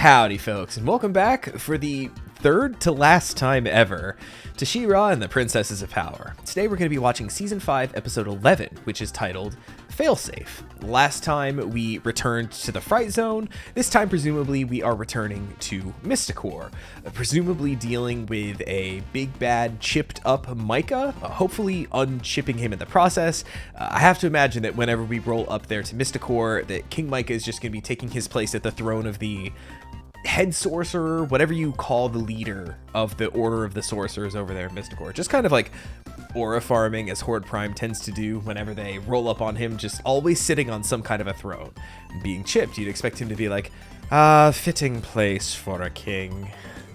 Howdy folks, and welcome back for the third to last time ever to She-Ra and the Princesses of Power. Today we're going to be watching Season 5, Episode 11, which is titled Failsafe. Last time we returned to the Fright Zone. This time presumably we are returning to Mysticor, presumably dealing with a big bad chipped up Micah, hopefully unchipping him in the process. I have to imagine that whenever we roll up there to Mysticor, that King Micah is just going to be taking his place at the throne of the head sorcerer, whatever you call the leader of the order of the sorcerers over there in Mysticor. Just kind of like aura farming, as Horde Prime tends to do whenever they roll up on him, just always sitting on some kind of a throne. Being chipped, you'd expect him to be like, fitting place for a king,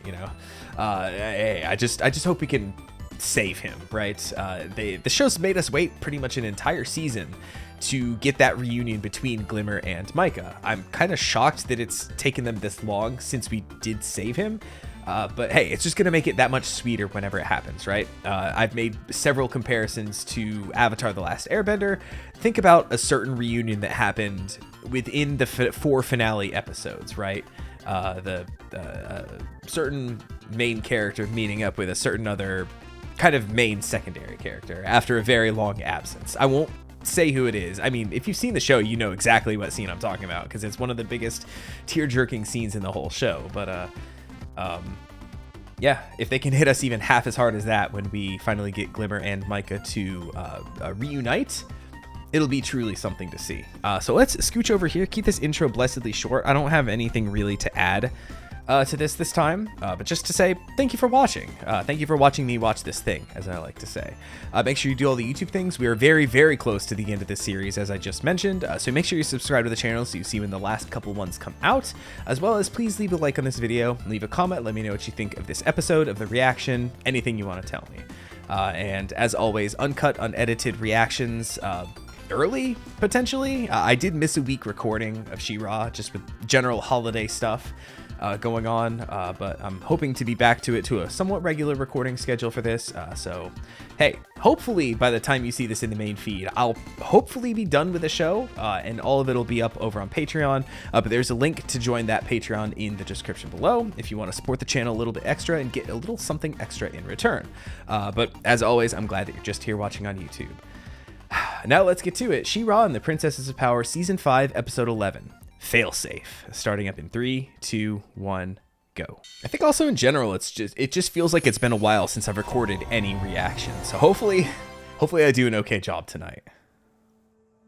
you know. Hey, I just hope we can save him, right? The show's made us wait pretty much an entire season to get that reunion between Glimmer and Micah. I'm kind of shocked that it's taken them this long since we did save him. But hey, it's just going to make it that much sweeter whenever it happens, right? I've made several comparisons to Avatar: The Last Airbender. Think about a certain reunion that happened within the 4 finale episodes, right? The certain main character meeting up with a certain other kind of main secondary character after a very long absence. I won't say who it is. I mean, if you've seen the show, you know exactly what scene I'm talking about, because it's one of the biggest tear-jerking scenes in the whole show. But yeah, if they can hit us even half as hard as that when we finally get Glimmer and Micah to reunite, it'll be truly something to see. So let's scooch over here, keep this intro blessedly short. I don't have anything really to add to this time, but just to say thank you for watching. Thank you for watching me watch this thing, as I like to say. Make sure you do all the YouTube things. We are very, very close to the end of this series, as I just mentioned, so make sure you subscribe to the channel so you see when the last couple ones come out, as well as please leave a like on this video, leave a comment, let me know what you think of this episode, of the reaction, anything you want to tell me. And as always, uncut, unedited reactions, early, potentially. I did miss a week recording of She-Ra, just with general holiday stuff going on, but I'm hoping to be back to it to a somewhat regular recording schedule for this. So hey, hopefully by the time you see this in the main feed, I'll hopefully be done with the show, and all of it will be up over on Patreon. But there's a link to join that Patreon in the description below if you want to support the channel a little bit extra and get a little something extra in return. But as always, I'm glad that you're just here watching on YouTube. Now let's get to it. She-Ra and the Princesses of Power, Season 5, Episode 11. Failsafe, starting up in 3, 2, 1, go. I think also in general, it just feels like it's been a while since I've recorded any reaction. So hopefully I do an okay job tonight.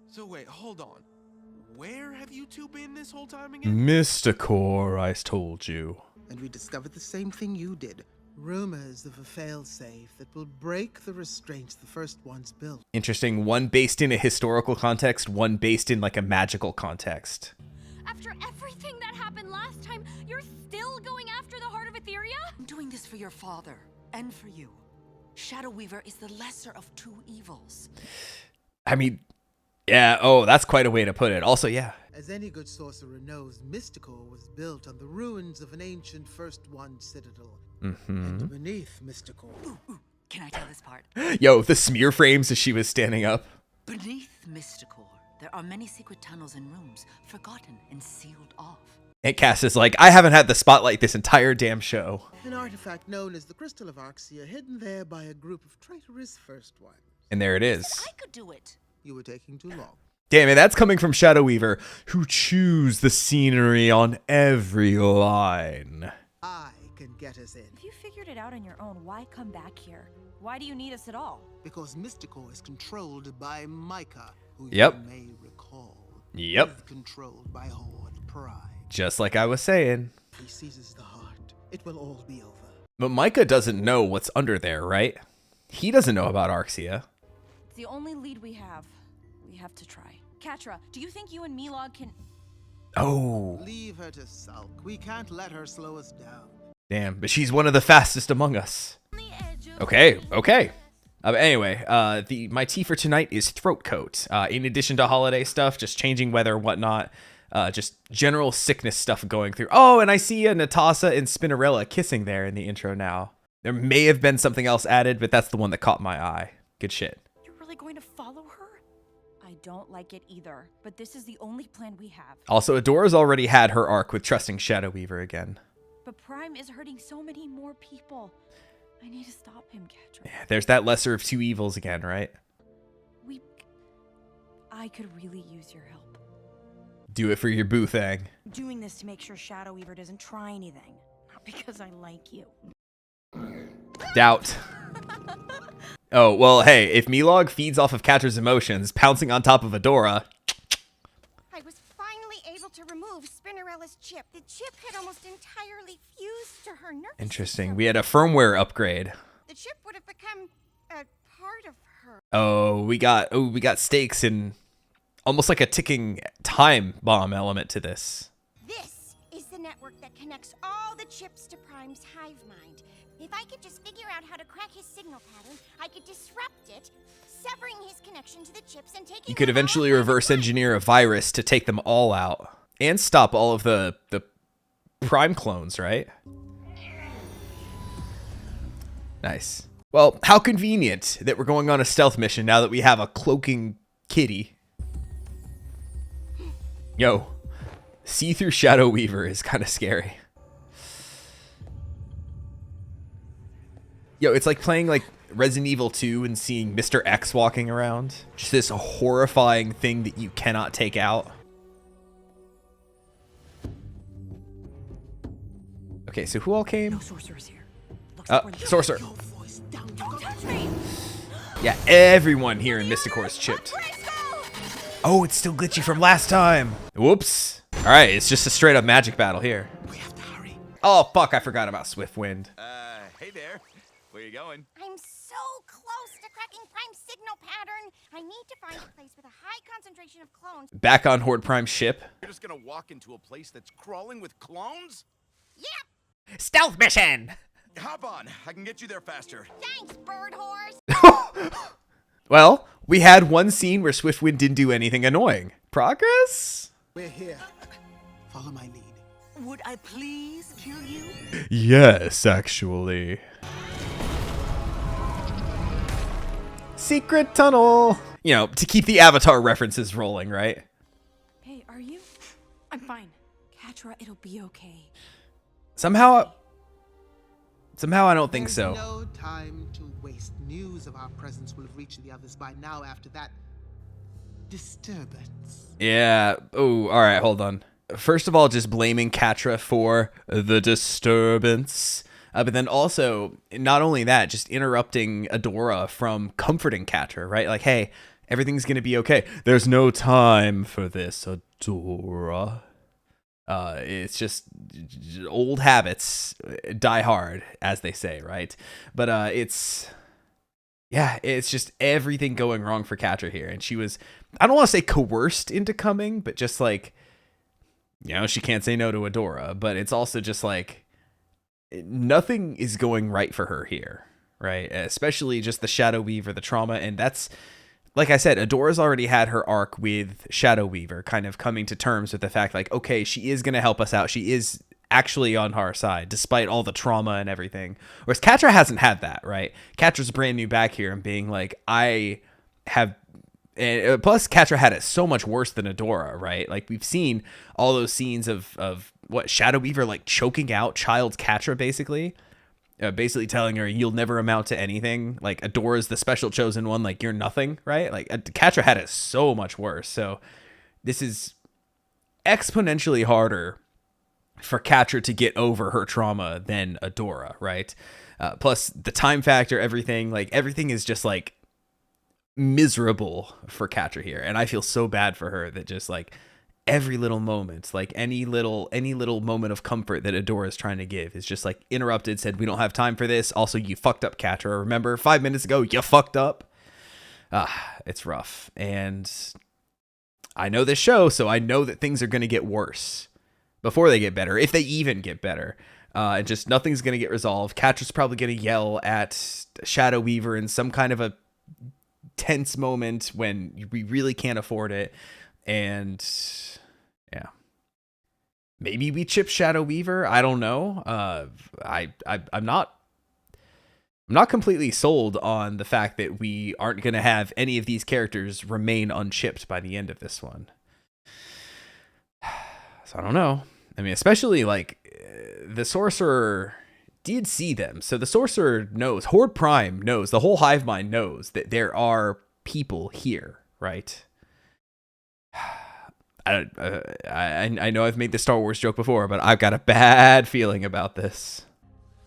So wait, hold on. Where have you two been this whole time again? Mysticor, I told you. And we discovered the same thing you did. Rumors of a failsafe that will break the restraints the first ones built. Interesting. One based in a historical context, one based in like a magical context. After everything that happened last time, you're still going after the Heart of Etheria? I'm doing this for your father and for you. Shadow Weaver is the lesser of 2 evils. I mean, yeah, oh, that's quite a way to put it. Also, yeah. As any good sorcerer knows, Mysticor was built on the ruins of an ancient First One citadel. And beneath Mysticor... Ooh, can I tell this part? Yo, the smear frames as she was standing up. Beneath Mysticor, there are many secret tunnels and rooms, forgotten and sealed off. And Cass is like, I haven't had the spotlight this entire damn show. An artifact known as the Crystal of Arxia, hidden there by a group of traitorous First Ones. And there it is. I could do it. You were taking too long. Damn it, that's coming from Shadow Weaver, who chews the scenery on every line. I can get us in. If you figured it out on your own, why come back here? Why do you need us at all? Because Mysticor is controlled by Micah, who Yep. you may recall. Yep. Is controlled by Horde Pride. Just like I was saying. If he seizes the heart, it will all be over. But Micah doesn't know what's under there, right? He doesn't know about Arxia. It's the only lead we have. We have to try. Catra, do you think you and Milog can... Oh. Leave her to sulk. We can't let her slow us down. Damn, but she's one of the fastest among us. Okay. Anyway, my tea for tonight is throat coat. In addition to holiday stuff, just changing weather, whatnot, just general sickness stuff going through. Oh, and I see Natasa and Spinnerella kissing there in the intro now. There may have been something else added, but that's the one that caught my eye. Good shit. You're really going to follow her? I don't like it either, but this is the only plan we have. Also, Adora's already had her arc with trusting Shadow Weaver again. But Prime is hurting so many more people. I need to stop him, Catra. Yeah, there's that lesser of two evils again, right? I could really use your help. Do it for your boo thing. Doing this to make sure Shadow Weaver doesn't try anything. Not because I like you. Doubt. Oh, well, hey, if Milog feeds off of Catra's emotions, pouncing on top of Adora... I was finally able to remove Spinnerella's chip. The chip had almost entirely fused to her nervous Interesting. system. We had a firmware upgrade. The chip would have become a part of her. Oh, we got stakes and almost like a ticking time bomb element to this. This is the network that connects all the chips to Prime's hive mind. If I could just figure out how to crack his signal pattern, I could disrupt it, severing his connection to the chips and taking. You could them all eventually at reverse once. engineer a virus to take them all out and stop all of the Prime clones, right? Nice. Well, how convenient that we're going on a stealth mission now that we have a cloaking kitty. Yo, see-through Shadow Weaver is kind of scary. Yo, it's like playing like Resident Evil 2 and seeing Mr. X walking around. Just this horrifying thing that you cannot take out. Okay, so who all came? No sorcerers here. Looks like we're the- Sorcerer. Don't touch me! Yeah, everyone here in Mysticore is chipped. Oh, it's still glitchy from last time. Whoops. All right, it's just a straight up magic battle here. We have to hurry. Oh, fuck, I forgot about Swift Wind. Hey there. Where you going? I'm so close to cracking Prime's signal pattern. I need to find a place with a high concentration of clones. Back on Horde Prime's ship. You're just gonna walk into a place that's crawling with clones? Yep. Stealth mission! Hop on. I can get you there faster. Thanks, bird horse. Well, we had one scene where Swiftwind didn't do anything annoying. Progress? We're here. Follow my lead. Would I please kill you? Yes, actually. Secret tunnel! You know, to keep the Avatar references rolling, right? Hey, are you? I'm fine. Catra, it'll be okay. Somehow I don't think There's so. no time to waste. News of our presence will have reached the others by now after that disturbance. Yeah. Oh, all right, hold on. First of all, just blaming Catra for the disturbance. But then also, not only that, just interrupting Adora from comforting Catra, right? Like, hey, everything's going to be okay. There's no time for this, Adora. It's just old habits die hard, as they say, right? But it's just everything going wrong for Catra here. And she was, I don't want to say coerced into coming, but just like, you know, she can't say no to Adora. But it's also just like, nothing is going right for her here, right? Especially just the Shadow Weaver, the trauma. And that's, like I said, Adora's already had her arc with Shadow Weaver, kind of coming to terms with the fact, like, okay, she is going to help us out. She is actually on our side, despite all the trauma and everything. Whereas Catra hasn't had that, right? Catra's brand new back here and being like, I have... And plus, Catra had it so much worse than Adora, right? Like, we've seen all those scenes of what, Shadow Weaver, like, choking out child Catra, basically. Basically telling her, you'll never amount to anything. Like, Adora's the special chosen one, like, you're nothing, right? Like, Catra had it so much worse. So, this is exponentially harder for Catra to get over her trauma than Adora, right? Plus, the time factor, everything is just, like, miserable for Catra here, and I feel so bad for her that just like every little moment, like any little moment of comfort that Adora is trying to give is just like interrupted, said we don't have time for this. Also, you fucked up, Catra. Remember 5 minutes ago you fucked up. It's rough, and I know this show, so I know that things are going to get worse before they get better, if they even get better. And just nothing's going to get resolved. Catra's probably going to yell at Shadow Weaver in some kind of a tense moment when we really can't afford it. And yeah, maybe we chip Shadow Weaver. I don't know. I'm not I'm not completely sold on the fact that we aren't going to have any of these characters remain unchipped by the end of this one. So I don't know. I mean, especially like the Sorcerer did see them. So the Sorcerer knows, Horde Prime knows, the whole hive mind knows that there are people here, right? I know I've made the Star Wars joke before, but I've got a bad feeling about this.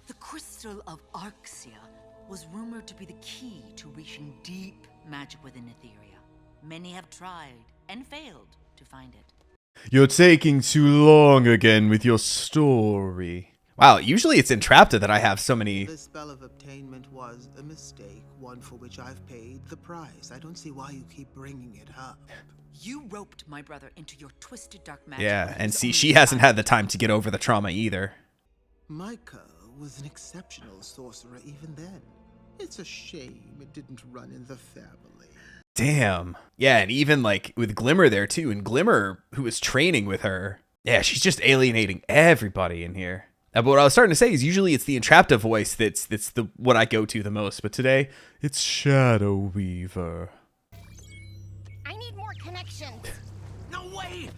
The crystal of Arxia was rumored to be the key to reaching deep magic within Etheria. Many have tried and failed to find it. You're taking too long again with your story. Wow, usually it's in Trapta that I have so many... The spell of obtainment was a mistake, one for which I've paid the price. I don't see why you keep bringing it up. You roped my brother into your twisted dark magic. Yeah, and see, she hasn't had the time to get over the trauma either. Micah was an exceptional sorcerer even then. It's a shame it didn't run in the family. Damn. Yeah, and even like with Glimmer there too, and Glimmer, who was training with her, yeah, she's just alienating everybody in here. But what I was starting to say is usually it's the Entrapta voice that's the what I go to the most, but today it's Shadow Weaver. I need more connections. No way!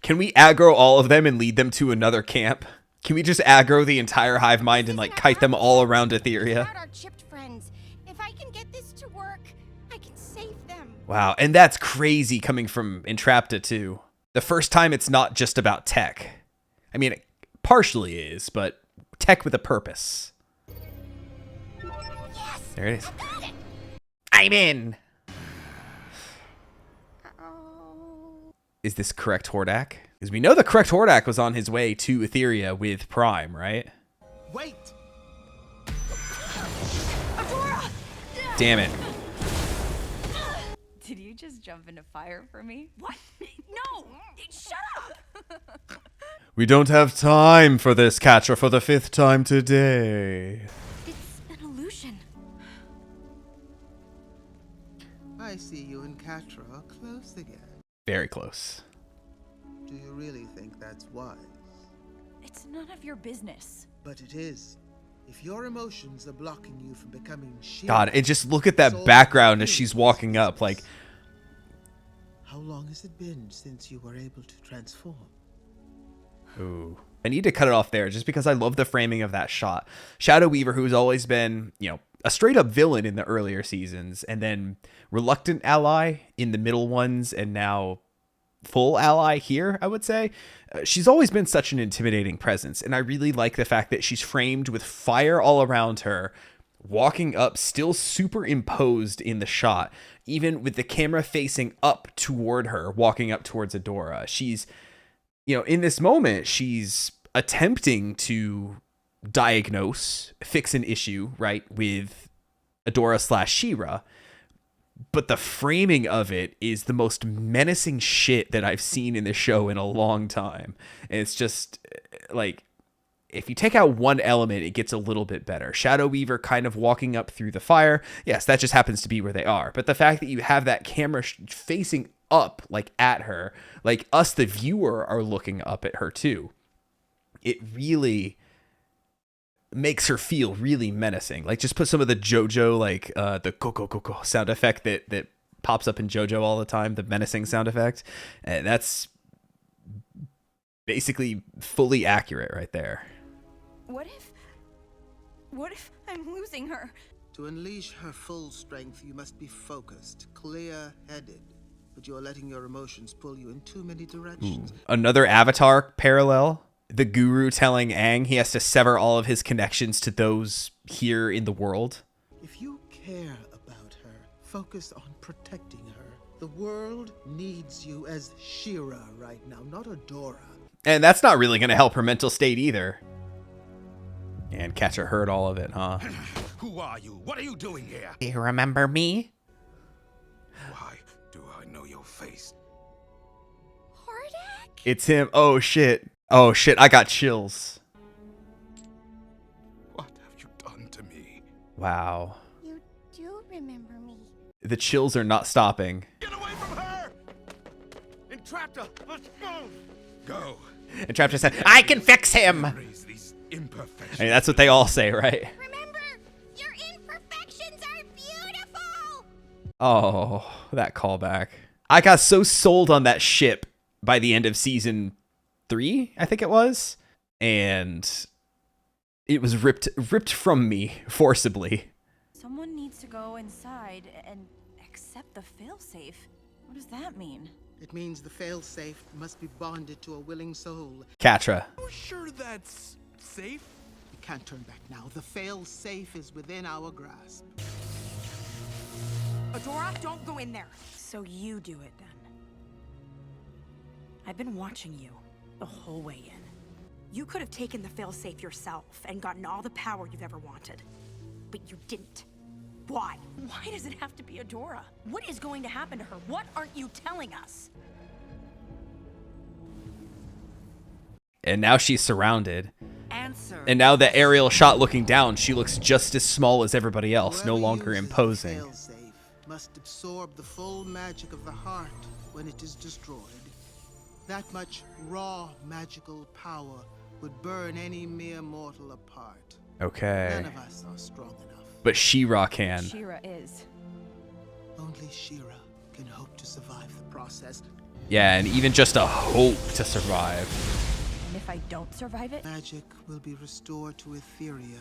Can we aggro all of them and lead them to another camp? Can we just aggro the entire hive mind and like kite them all around Etheria? Our chipped friends. If I can get this to work, I can save them. Wow, and that's crazy coming from Entrapta too. The first time it's not just about tech. I mean, it partially is, but tech with a purpose. Yes! There it is. I got it! I'm in! Oh. Is this correct Hordak? Because we know the correct Hordak was on his way to Etheria with Prime, right? Wait! Damn it. Did you just jump into fire for me? What? No! Shut up! We don't have time for this, Catra, for the 5th time today. It's an illusion. I see you and Catra are close again. Very close. Do you really think that's wise? It's none of your business. But it is. If your emotions are blocking you from becoming She-Ra, God, and just look at that background as she's walking up, like... How long has it been since you were able to transform? Ooh. I need to cut it off there just because I love the framing of that shot. Shadow Weaver, who's always been, you know, a straight up villain in the earlier seasons, and then reluctant ally in the middle ones, and now full ally here, I would say. She's always been such an intimidating presence, and I really like the fact that she's framed with fire all around her, walking up, still superimposed in the shot, even with the camera facing up toward her, walking up towards Adora. She's, you know, in this moment, she's attempting to diagnose, fix an issue, right, with Adora / She-Ra, but the framing of it is the most menacing shit that I've seen in the show in a long time. And it's just, like, if you take out one element, it gets a little bit better. Shadow Weaver kind of walking up through the fire. Yes, that just happens to be where they are. But the fact that you have that camera facing up, like, at her, like, us, the viewer, are looking up at her, too. It really makes her feel really menacing. Like, just put some of the JoJo, like, the go sound effect that pops up in JoJo all the time, the menacing sound effect. And that's basically fully accurate right there. What if I'm losing her? To unleash her full strength, you must be focused, clear-headed. But you're letting your emotions pull you in too many directions. Another Avatar parallel. The guru telling Aang he has to sever all of his connections to those here in the world. If you care about her, focus on protecting her. The world needs you as She-Ra right now, not Adora. And that's not really going to help her mental state either. And Catra heard all of it, huh? Who are you? What are you doing here? Do you remember me? Why do I know your face? Hordak? It's him. Oh, shit. Oh, shit. I got chills. What have you done to me? Wow. You do remember me. The chills are not stopping. Get away from her! Entrapta, let's go! Go. And Trap just said, I can fix him! I Raise these imperfections. mean, that's what they all say, right? Remember, you're in Oh, that callback. I got so sold on that ship by the end of season 3, I think it was. And it was ripped from me forcibly. Someone needs to go inside and accept the failsafe. What does that mean? It means the failsafe must be bonded to a willing soul. Catra. You sure that's safe? We can't turn back now. The failsafe is within our grasp. Adora, don't go in there. So you do it then. I've been watching you the whole way in. You could have taken the failsafe yourself and gotten all the power you've ever wanted. But you didn't. Why? Why does it have to be Adora? What is going to happen to her? What aren't you telling us? And now she's surrounded. Answer. And now the aerial shot looking down, she looks just as small as everybody else, no Whoever longer uses the imposing. failsafe must absorb the full magic of the heart when it is destroyed. That much raw magical power would burn any mere mortal apart. Okay. None of us are strong enough. But She-Ra can. She-Ra is. Only She-Ra can hope to survive the process. Yeah, and even just a hope to survive. And if I don't survive it? Magic will be restored to Etheria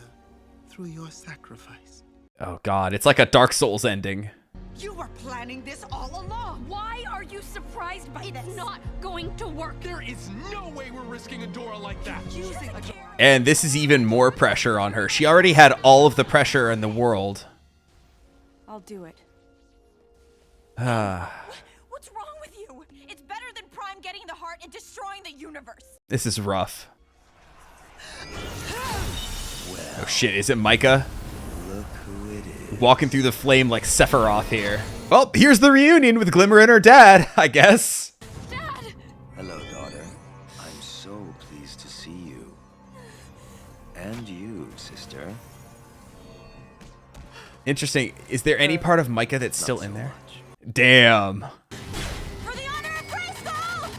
through your sacrifice. Oh god, it's like a Dark Souls ending. You were planning this all along. Why are you surprised by this? It's not going to work. There is no way we're risking Adora like that. Using a And this is even more pressure on her. She already had all of the pressure in the world. I'll do it. What's wrong with you? It's better than Prime getting the heart and destroying the universe. This is rough. Oh shit, is it Micah? Look who it is. Walking through the flame like Sephiroth here. Well, here's the reunion with Glimmer and her dad, I guess. Dad! Hello, daughter. I'm so pleased to see you. And you, sister. Interesting. Is there any part of Micah that's still Not in so there? much. Damn. For the honor of Grayskull!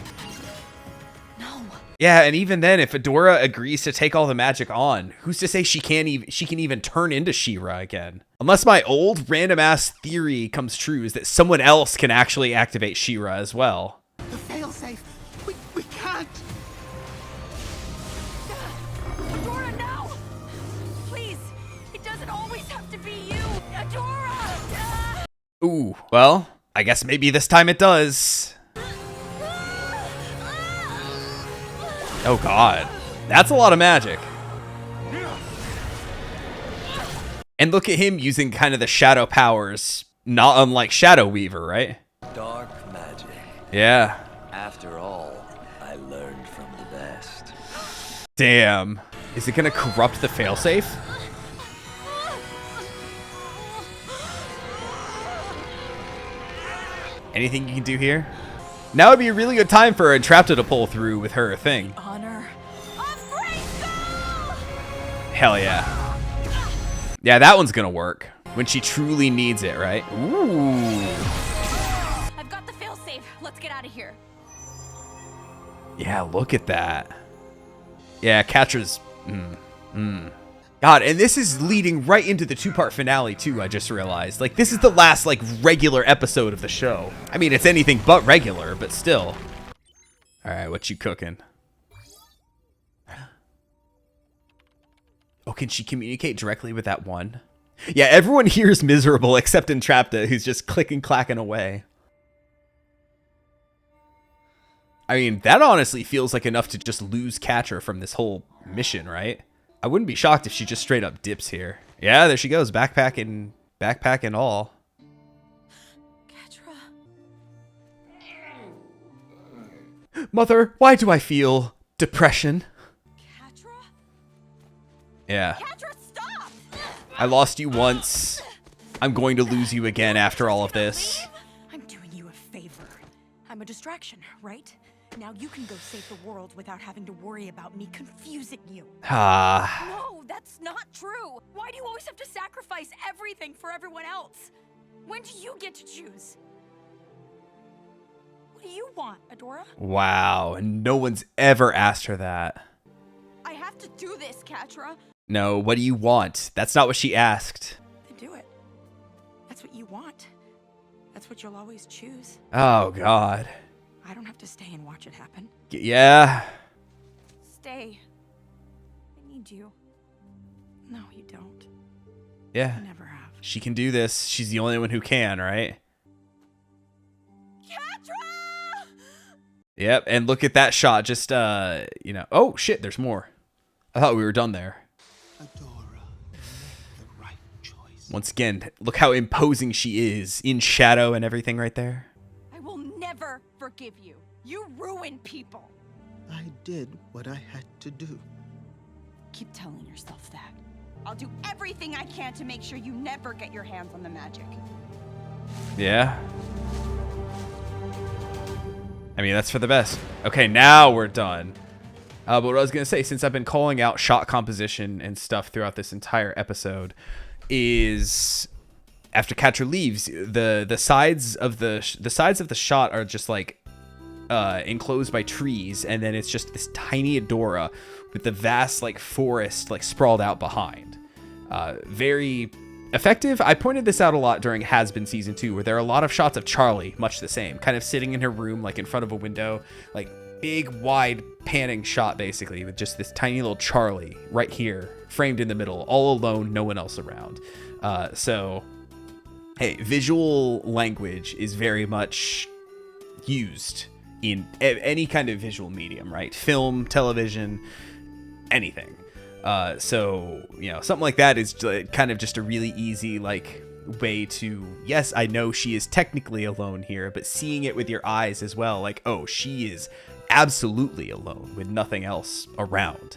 No. Yeah, and even then, if Adora agrees to take all the magic on, who's to say she can even turn into She-Ra again? Unless my old random ass theory comes true, is that someone else can actually activate She-Ra as well. The failsafe! We can't! Adora, no! Please, it doesn't always have to be you. Adora! Ooh, well, I guess maybe this time it does. Oh god, that's a lot of magic. And look at him using kind of the shadow powers, not unlike Shadow Weaver, right? Dark magic. Yeah. After all, I learned from the best. Damn. Is it gonna corrupt the failsafe? Anything you can do here? Now would be a really good time for Entrapta to pull through with her thing. Honor of Grayskull! Hell yeah. Yeah, that one's gonna work. When she truly needs it, right? Ooh. I've got the failsafe. Let's get out of here. Yeah, look at that. Yeah, Catra's... God, and this is leading right into the 2-part finale, too, I just realized. Like, this is the last, like, regular episode of the show. I mean, it's anything but regular, but still. Alright, what you cooking? Oh, can she communicate directly with that one? Yeah, everyone here is miserable except Entrapta, who's just clicking, clacking away. I mean, that honestly feels like enough to just lose Catra from this whole mission, right? I wouldn't be shocked if she just straight up dips here. Yeah, there she goes, backpack and all. Catra. Mother, why do I feel depression? Catra? Yeah. Catra, stop! I lost you once. I'm going to lose you again after all of this. I'm doing you a favor. I'm a distraction, right? Now you can go save the world without having to worry about me confusing you. Ah. No, that's not true. Why do you always have to sacrifice everything for everyone else? When do you get to choose? What do you want, Adora? Wow, no one's ever asked her that. I have to do this, Catra. No, what do you want? That's not what she asked. Then do it. That's what you want. That's what you'll always choose. Oh, God. I don't have to stay and watch it happen. Yeah. Stay. I need you. No, you don't. Yeah. You never have. She can do this. She's the only one who can, right? Catra! Yep. And look at that shot. Just, you know. Oh, shit. There's more. I thought we were done there. Adora, the right choice. Once again, look how imposing she is in shadow and everything right there. I will never forgive you. You ruined people. I did what I had to do. Keep telling yourself that. I'll do everything I can to make sure you never get your hands on the magic. Yeah. I mean, that's for the best. Okay, now we're done. But what I was going to say, since I've been calling out shot composition and stuff throughout this entire episode, is after Catra leaves, the sides of the shot are just like enclosed by trees, and then it's just this tiny Adora with the vast like forest like sprawled out behind. Very effective. I pointed this out a lot during Has Been Season 2, where there are a lot of shots of Charlie, much the same, kind of sitting in her room, like in front of a window, like big, wide, panning shot, basically, with just this tiny little Charlie right here, framed in the middle, all alone, no one else around. So, hey, visual language is very much used in any kind of visual medium, right? Film, television, anything. So, you know, something like that is kind of just a really easy, like, way to, yes, I know she is technically alone here, but seeing it with your eyes as well, like, oh, she is absolutely alone with nothing else around.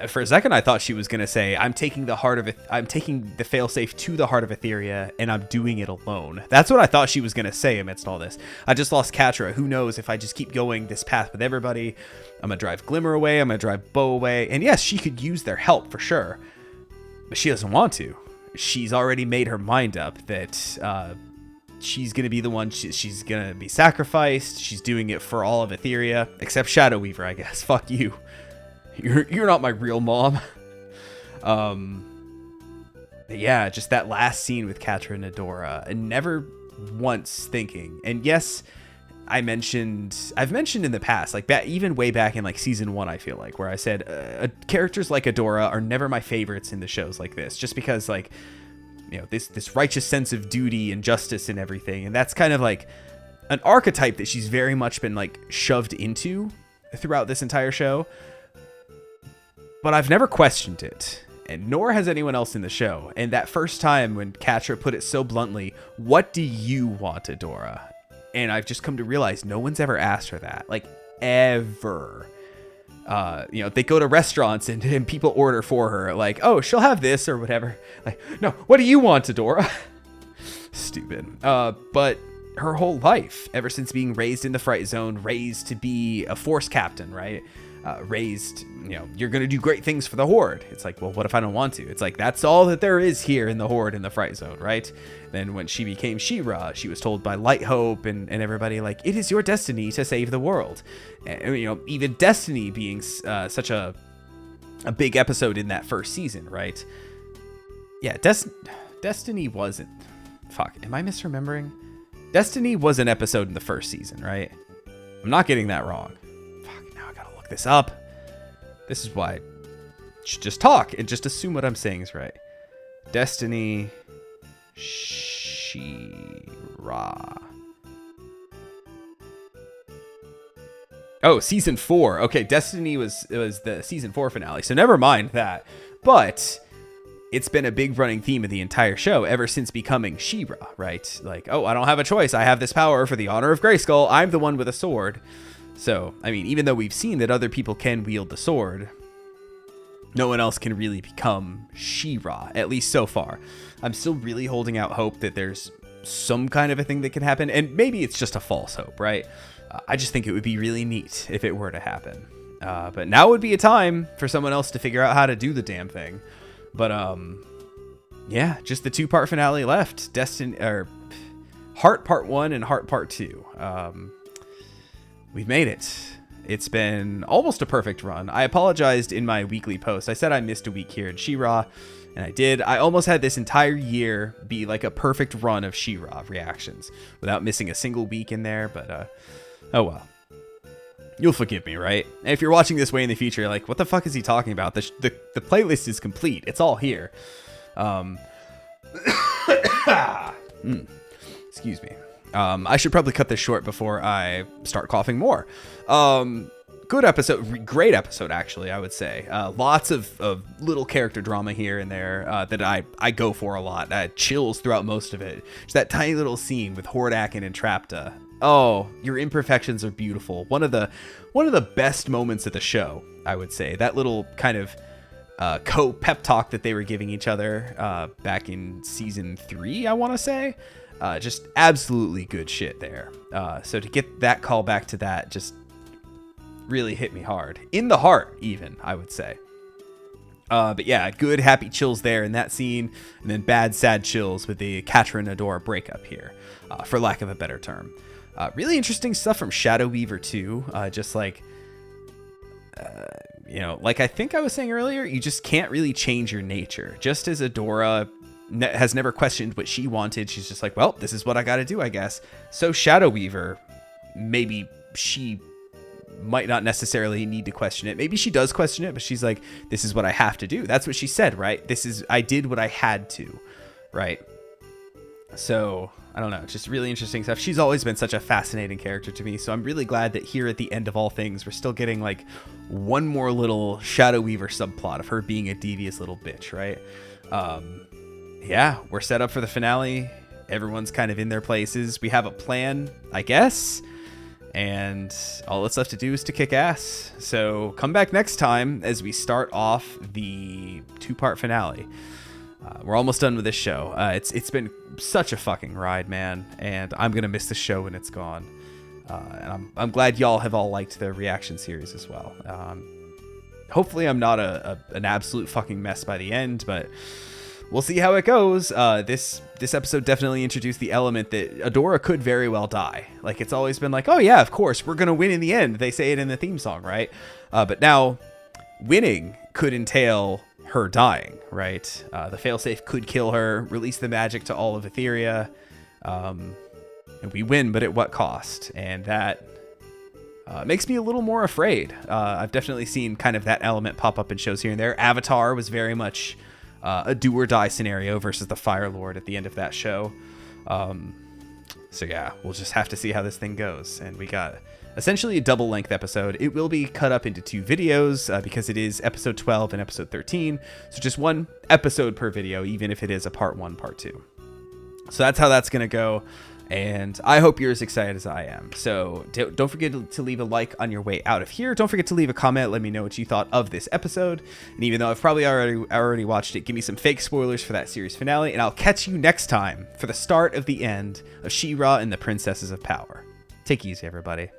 For a second, I thought she was going to say, I'm taking the failsafe to the heart of Etheria, and I'm doing it alone. That's what I thought she was going to say amidst all this. I just lost Catra. Who knows if I just keep going this path with everybody. I'm going to drive Glimmer away. I'm going to drive Bo away. And yes, she could use their help for sure, but she doesn't want to. She's already made her mind up that she's going to be the one. She's going to be sacrificed. She's doing it for all of Etheria, except Shadow Weaver, I guess. Fuck you. You're not my real mom. Yeah, just that last scene with Catra and Adora, and never once thinking. And yes, I've mentioned in the past, like even way back in like season 1, I feel like, where I said characters like Adora are never my favorites in the shows like this, just because, like, you know, this righteous sense of duty and justice and everything, and that's kind of like an archetype that she's very much been like shoved into throughout this entire show. But I've never questioned it, and nor has anyone else in the show. And that first time when Catra put it so bluntly, what do you want, Adora? And I've just come to realize no one's ever asked her that, like, ever. You know, they go to restaurants and people order for her, like, oh, she'll have this or whatever. Like, no, what do you want, Adora? Stupid. But her whole life, ever since being raised in the Fright Zone, raised to be a Force captain, right? Raised, you know, you're going to do great things for the Horde. It's like, well, what if I don't want to? It's like, that's all that there is here in the Horde in the Fright Zone, right? Then when she became She-Ra, she was told by Light Hope and everybody, like, it is your destiny to save the world. And, you know, even Destiny being such a big episode in that first season, right? Yeah, Destiny wasn't... Fuck, am I misremembering? Destiny was an episode in the first season, right? I'm not getting that wrong. This up. This is why I should just talk and just assume what I'm saying is right. Destiny She-Ra. Oh, season 4. Okay, Destiny was the season 4 finale, so never mind that. But it's been a big running theme of the entire show ever since becoming She-Ra, right? Like, oh, I don't have a choice. I have this power for the honor of Grayskull. I'm the one with a sword. So, I mean, even though we've seen that other people can wield the sword, no one else can really become She-Ra, at least so far. I'm still really holding out hope that there's some kind of a thing that can happen, and maybe it's just a false hope, right? I just think it would be really neat if it were to happen. But now would be a time for someone else to figure out how to do the damn thing. But, yeah, just the 2-part finale left. Heart Part 1 and Heart Part 2. We've made it. It's been almost a perfect run. I apologized in my weekly post. I said I missed a week here in She-Ra, and I did. I almost had this entire year be like a perfect run of She-Ra reactions without missing a single week in there, but oh well. You'll forgive me, right? And if you're watching this way in the future, you're like, what the fuck is he talking about? The playlist is complete. It's all here. Excuse me. I should probably cut this short before I start coughing more. Good episode, great episode, actually, I would say. Lots of little character drama here and there that I go for a lot. Chills throughout most of it. Just that tiny little scene with Hordakin and Trapta. Oh, your imperfections are beautiful. One of the best moments of the show, I would say. That little kind of co-pep talk that they were giving each other back in season 3, I want to say. Just absolutely good shit there. So to get that call back to that just really hit me hard. In the heart, even, I would say. But yeah, good happy chills there in that scene, and then bad sad chills with the Catra and Adora breakup here, for lack of a better term. Really interesting stuff from Shadow Weaver too. Just like, like I think I was saying earlier, you just can't really change your nature. Just as Adora has never questioned what she wanted, she's just like, well, this is what I got to do, I guess. So Shadow Weaver, maybe she might not necessarily need to question it. Maybe she does question it, but she's like, this is what I have to do. That's what she said, right? I did what I had to, right? So I don't know, just really interesting stuff. She's always been such a fascinating character to me, so I'm really glad that here at the end of all things, we're still getting like one more little Shadow Weaver subplot of her being a devious little bitch, right? Yeah, we're set up for the finale. Everyone's kind of in their places. We have a plan, I guess, and all that's left to do is to kick ass. So come back next time as we start off the 2-part finale. We're almost done with this show. It's been such a fucking ride, man, and I'm gonna miss the show when it's gone. And I'm glad y'all have all liked the reaction series as well. Hopefully I'm not an absolute fucking mess by the end, but we'll see how it goes. This episode definitely introduced the element that Adora could very well die. Like, it's always been like, oh yeah, of course, we're gonna win in the end. They say it in the theme song, right? But now winning could entail her dying, right? The failsafe could kill her, release the magic to all of Etheria, and we win, but at what cost? And that makes me a little more afraid. I've definitely seen kind of that element pop up in shows here and there. Avatar was very much a do or die scenario versus the Fire Lord at the end of that show. So yeah, we'll just have to see how this thing goes. And we got essentially a double length episode. It will be cut up into 2 videos because it is episode 12 and episode 13. So just 1 episode per video, even if it is a part 1, part 2. So that's how that's going to go. And I hope you're as excited as I am. So don't forget to leave a like on your way out of here. Don't forget to leave a comment. Let me know what you thought of this episode. And even though I've probably already watched it, give me some fake spoilers for that series finale. And I'll catch you next time for the start of the end of She-Ra and the Princesses of Power. Take it easy, everybody.